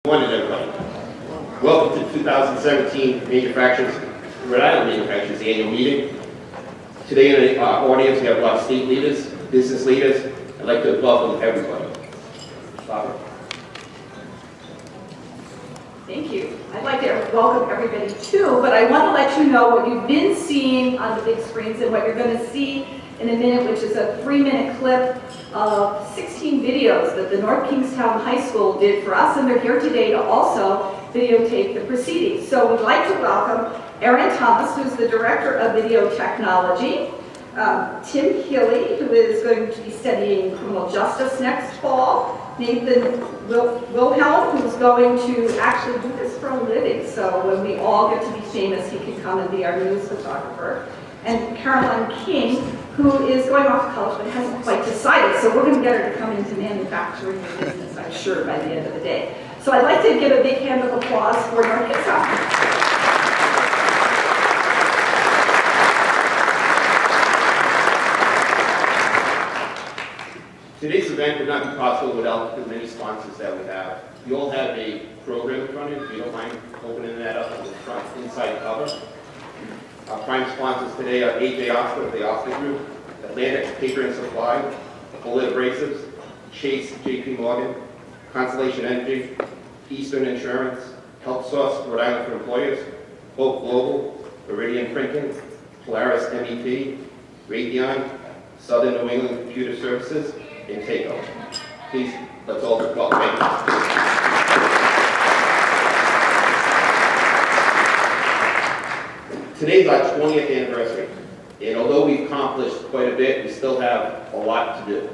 Morning, everybody. Welcome to 2017 Rhode Island Manufacturers Annual Meeting. Today in our audience, we have a lot of state leaders, business leaders. I'd like to welcome everybody. Barbara. Thank you. I'd like to welcome everybody too, but I want to let you know what you've been seeing on the big screens and what you're going to see in a minute, which is a 3-minute clip of 16 videos that the North Kingstown High School did for us, and they're here today to also videotape the proceedings. So we'd like to welcome Erin Thomas, who's the Director of Video Technology, Tim Healy, who is going to be studying criminal justice next fall, Nathan Wilhelm, who's going to actually do this for a living, so when we all get to be famous, he can come and be our news photographer, and Caroline King, who is going off to college but hasn't quite decided, so we're going to get her to come into manufacturing and business, I'm sure, by the end of the day. So I'd like to give a big hand of applause for North Kingstown. Today's event would not be possible without the many sponsors that we have. You all have a program in front of you. If you don't mind opening that up to the front inside cover. Our prime sponsors today are AJ Oscar of the Oscar Group, Atlantic Paper and Supply, Bullet Abrasives, Chase JP Morgan, Constellation Energy, Eastern Insurance, Health Source Rhode Island for Employers, Hope Global, Iridium Printing, Polaris MEP, Raytheon, Southern New England Computer Services, and TACO. Please, let's all welcome them. Today's our 20th anniversary, and although we've accomplished quite a bit, we still have a lot to do.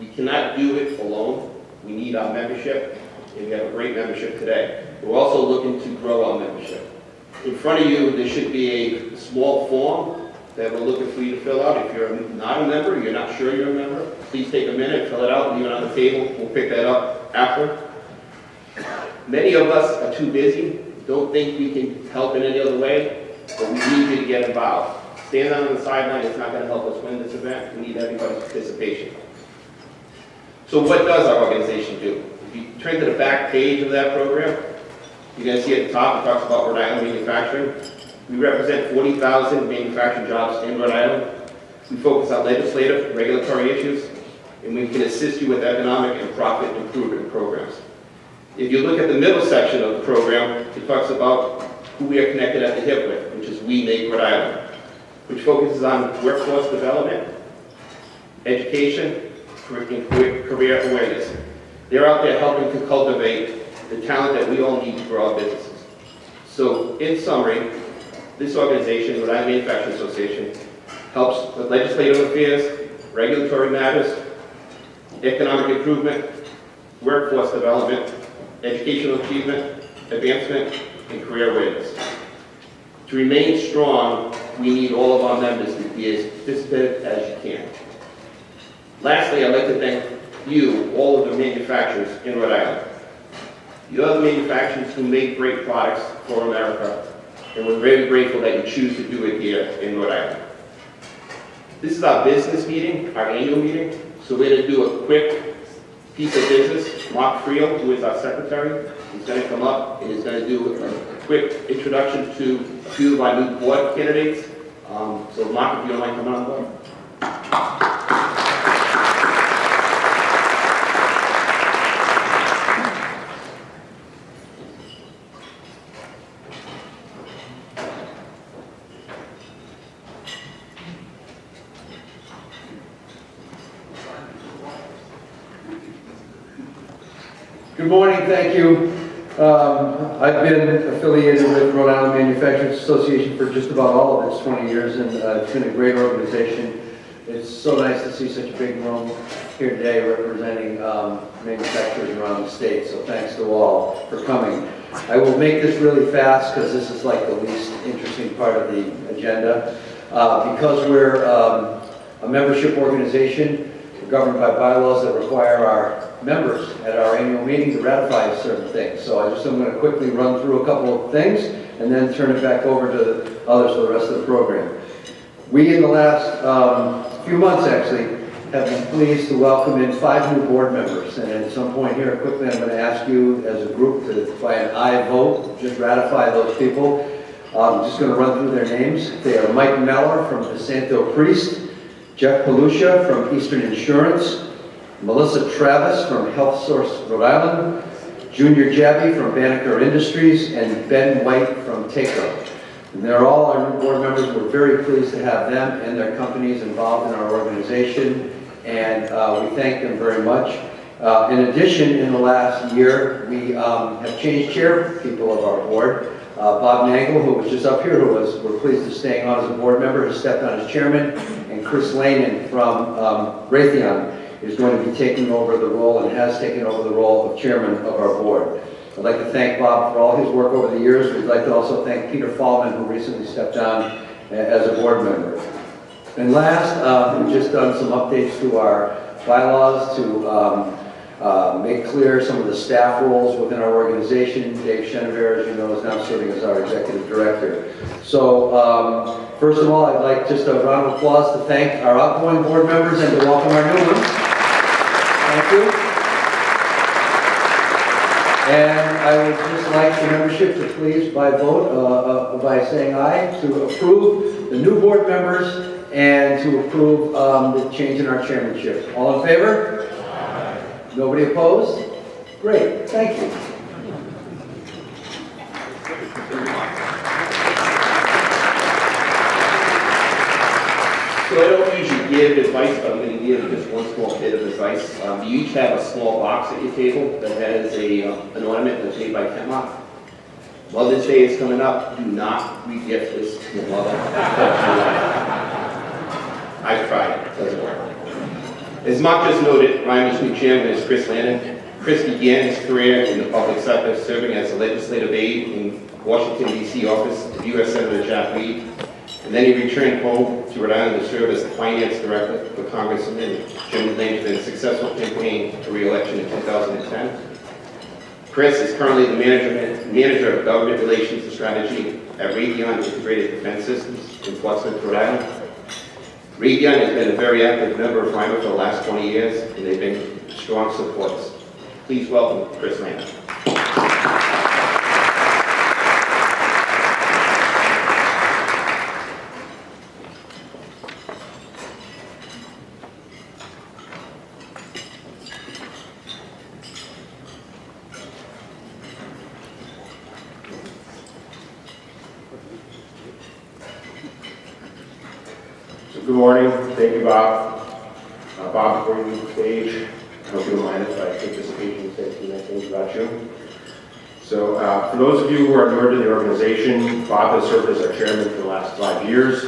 We cannot do it alone. We need our membership, and we have a great membership today. We're also looking to grow our membership. In front of you, there should be a small form that we're looking for you to fill out. If you're not a member, you're not sure you're a member, please take a minute, fill it out, leave it on the table. We'll pick that up after. Many of us are too busy, don't think we can help in any other way, but we need you to get involved. Standing on the sideline is not going to help us win this event. We need everybody's participation. So what does our organization do? If you turn to the back page of that program, you're going to see at the top, it talks about Rhode Island manufacturing. We represent 40,000 manufacturing jobs in Rhode Island. We focus on legislative, regulatory issues, and we can assist you with economic and profit improvement programs. If you look at the middle section of the program, it talks about who we are connected at the hip with, which is We Make Rhode Island, which focuses on workforce development, education, and career awareness. They're out there helping to cultivate the talent that we all need to grow our businesses. So, in summary, this organization, Rhode Island Manufacturing Association, helps with legislative affairs, regulatory matters, economic improvement, workforce development, educational achievement, advancement, and career awareness. To remain strong, we need all of our members to be as participative as you can. Lastly, I'd like to thank you, all of the manufacturers in Rhode Island. You're the manufacturers who make great products for America, and we're very grateful that you choose to do it here in Rhode Island. This is our business meeting, our annual meeting, so we're going to do a quick piece of business. Mark Friel, who is our secretary, is going to come up and is going to do a quick introduction to a few of our new board candidates. So Mark, if you don't mind coming on board. Good morning, thank you. I've been affiliated with Rhode Island Manufacturers Association for just about all of its 20 years, and it's been a great organization. It's so nice to see such a big room here today representing manufacturers around the state, so thanks to all for coming. I will make this really fast because this is like the least interesting part of the agenda. Because we're a membership organization, we're governed by bylaws that require our members at our annual meeting to ratify certain things. So I'm going to quickly run through a couple of things and then turn it back over to the others for the rest of the program. We, in the last few months actually, have been pleased to welcome in 5 new board members. And at some point here, quickly, I'm going to ask you as a group to, by an aye vote, just ratify those people. I'm just going to run through their names. They are Mike Meller from DeSanto Priest, Jeff Palusha from Eastern Insurance, Melissa Travis from Health Source Rhode Island, Junior Jabby from Banneker Industries, and Ben White from Takeo. And they're all our new board members. We're very pleased to have them and their companies involved in our organization, and we thank them very much. In addition, in the last year, we have changed chair people of our board. Bob Nangle, who was just up here, we're pleased to staying on as a board member, has stepped on as chairman, and Chris Lanin from Raytheon is going to be taking over the role and has taken over the role of chairman of our board. I'd like to thank Bob for all his work over the years. We'd like to also thank Peter Fallman, who recently stepped on as a board member. And last, we've just done some updates to our bylaws to make clear some of the staff roles within our organization. Dave Chenevier, as you know, is now serving as our executive director. So, first of all, I'd like just a round of applause to thank our outgoing board members and to welcome our new ones. Thank you. And I would just like the membership to please, by vote, by saying aye, to approve the new board members and to approve the change in our chairmanship. All in favor? Aye. Nobody opposed? Great, thank you. So I don't usually give advice, but I'm going to give just one small bit of advice. You each have a small box at your table that has an ornament that's made by Kenlock. Mother's Day is coming up. Do not re-gift this to your mother. I've tried. It doesn't work. As Mark just noted, Ryman's new chairman is Chris Lanin. Chris began his career in the public sector, serving as a legislative aide in Washington, D.C. office of U.S. Senator Jack Reed. And then he returned home to Rhode Island to serve as the finance director for Congressman Jim Langevin, successful campaign for re-election in 2010. Chris is currently the manager of government relations and strategy at Raytheon Integrated Defense Systems in Portsmouth, Rhode Island. Raytheon has been a very active member of RIMA for the last 20 years, and they've been strong supporters. Please welcome Chris Lanin. Good morning. Thank you, Bob. Bob, before you leave the stage, I hope you don't mind if I take this occasion to say a few nice things about you. So, for those of you who are newer to the organization, Bob has served as our chairman for the last 5 years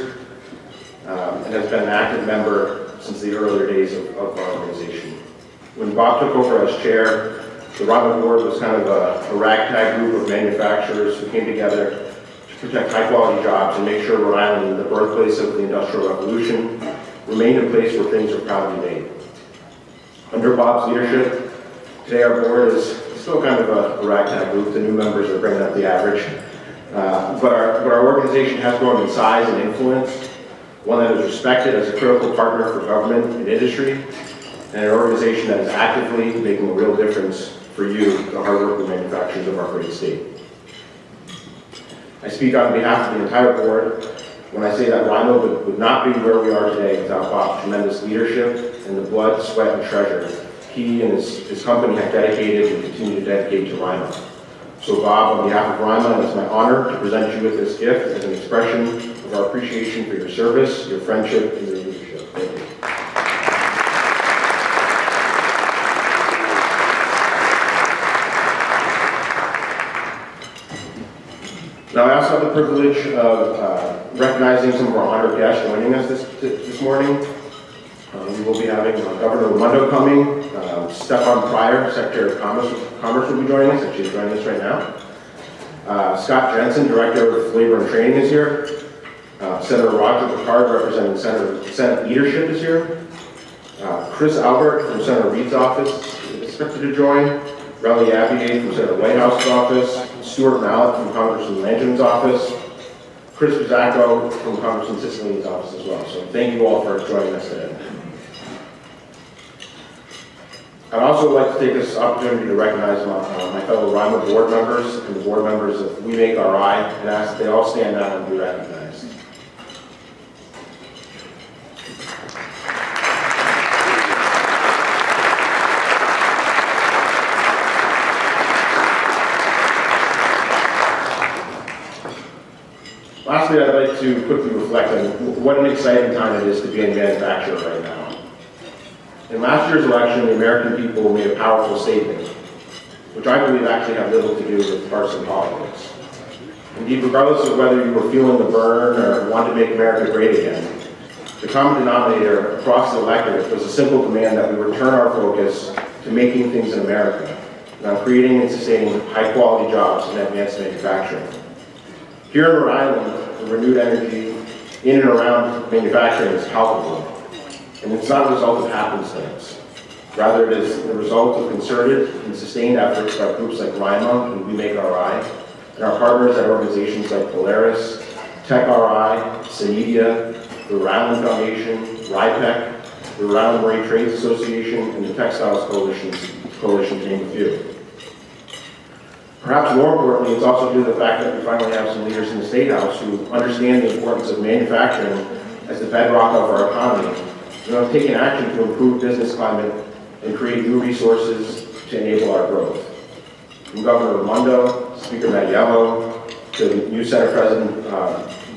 and has been an active member since the earlier days of our organization. When Bob took over as chair, the RIMA board was kind of a ragtag group of manufacturers who came together to protect high-quality jobs and make sure Rhode Island, the birthplace of the Industrial Revolution, remained a place where things are proudly made. Under Bob's leadership, today our board is still kind of a ragtag group. The new members are bringing up the average. But our organization has grown in size and influence, one that is respected as a critical partner for government and industry, and an organization that is actively making a real difference for you, the hardworking manufacturers of our great state. I speak on behalf of the entire board when I say that RIMA would not be where we are today without Bob's tremendous leadership and the blood, sweat, and treasure he and his company have dedicated and continue to dedicate to RIMA. So Bob, on behalf of RIMA, it's my honor to present you with this gift as an expression of our appreciation for your service, your friendship, and your leadership. Thank you. Now, I also have the privilege of recognizing some of our honored guests joining us this morning. We will be having Governor Raimondo coming, Stefan Pryor, Secretary of Commerce will be joining us, actually joining us right now. Scott Jensen, Director of Labor and Training is here. Senator Roger Picard, representing Senate Leadership is here. Chris Albert from Senator Reed's office is expected to join. Relly Abigail from Senator Whitehouse's office. Stuart Mallett from Congressman Langevin's office. Chris Pizzacco from Congressman Cicilline's office as well. So thank you all for joining us today. I'd also like to take this opportunity to recognize my fellow RIMA board members and the board members of We Make RI and ask that they all stand down and be recognized. Lastly, I'd like to quickly reflect on what an exciting time it is to be in manufacturing right now. In last year's election, the American people made a powerful statement, which I believe actually had little to do with partisan politics. Indeed, regardless of whether you were feeling the burn or wanted to make America great again, the common denominator across the electorate was a simple demand that we return our focus to making things in America and on creating and sustaining high-quality jobs in advanced manufacturing. Here in Rhode Island, the renewed energy in and around manufacturing is palpable. And it's not a result of happenstance. Rather, it is the result of concerted and sustained efforts by groups like RIMA and We Make RI, and our partners at organizations like Polaris, TechRI, Symedia, the Rhode Island Foundation, RIPEC, the Rhode Island Marine Trades Association, and the Textiles Coalition, to name a few. Perhaps more importantly, it's also due to the fact that we finally have some leaders in the State House who understand the importance of manufacturing as the bedrock of our economy, and have taken action to improve business climate and create new resources to enable our growth. From Governor Raimondo, Speaker Mattiello, to the new Senate President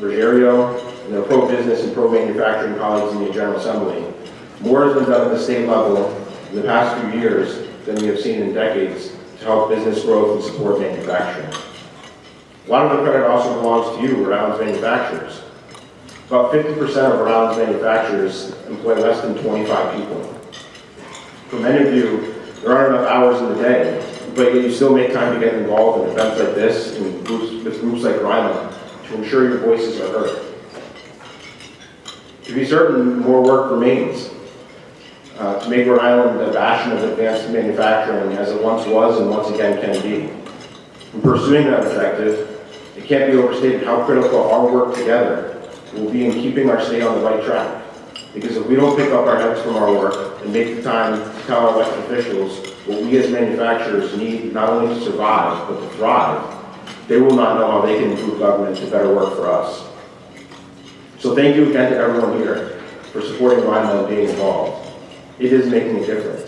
Ruggiero, and their pro-business and pro-manufacturing colleagues in the General Assembly, more has been done at the state level in the past few years than we have seen in decades to help business growth and support manufacturing. A lot of the credit also belongs to you, Rhode Island's manufacturers. About 50% of Rhode Island's manufacturers employ less than 25 people. For many of you, there aren't enough hours in the day, but you still make time to get involved in events like this and with groups like RIMA to ensure your voices are heard. To be certain, more work remains to make Rhode Island a bastion of advanced manufacturing as it once was and once again can be. In pursuing that objective, it can't be overstated how critical our work together will be in keeping our state on the right track. Because if we don't pick up our heads from our work and make the time to tell our elected officials what we as manufacturers need not only to survive, but to thrive, they will not know how they can improve government to better work for us. So thank you again to everyone here for supporting RIMA and being involved. It is making a difference.